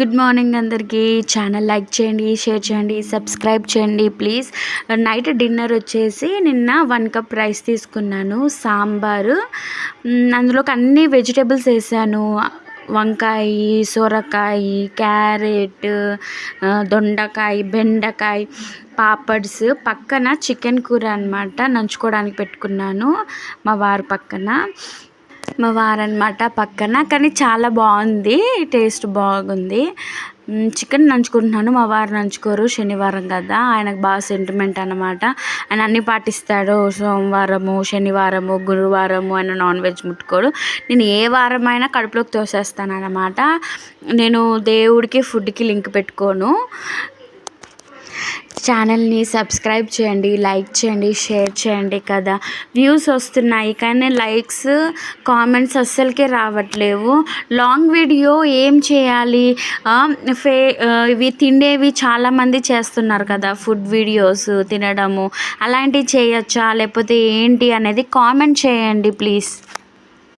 Good morning అందరికీ. Channel like చేయండి, share చేయండి, సబ్స్క్రైబ్ చేయండి ప్లీజ్. నైట్ డిన్నర్ వచ్చేసి నిన్న 1 కప్ రైస్ తీసుకున్నాను, సాంబారు, అందులోకి అన్ని వెజిటేబుల్స్ వేసాను. వంకాయ, సొరకాయ, క్యారెట్, దొండకాయ, బెండకాయ, పాపడ్స్, పక్కన చికెన్ కూర అనమాట నంచుకోవడానికి పెట్టుకున్నాను. మా వారు పక్కన కానీ చాలా బాగుంది, టేస్ట్ బాగుంది. చికెన్ నంచుకుంటున్నాను, మా వారు నంచుకోరు, శనివారం కదా, ఆయనకు బాగా సెంటిమెంట్ అనమాట. ఆయన అన్నీ పాటిస్తాడు, సోమవారము, శనివారము, గురువారము ఆయన నాన్ వెజ్ ముట్టుకోడు. నేను ఏ వారమైనా కడుపులోకి తోసేస్తాను అనమాట. నేను దేవుడికి ఫుడ్కి లింక్ పెట్టుకోను. ఛానల్ని సబ్స్క్రైబ్ చేయండి, లైక్ చేయండి, షేర్ చేయండి కదా. వ్యూస్ వస్తున్నాయి కానీ లైక్స్, కామెంట్స్ అస్సలకే రావట్లేవు. లాంగ్ వీడియో ఏం చేయాలి? ఇవి తినేవి చాలామంది చేస్తున్నారు కదా, ఫుడ్ వీడియోస్ తినడము, అలాంటివి చేయొచ్చా లేకపోతే ఏంటి అనేది కామెంట్ చేయండి ప్లీజ్.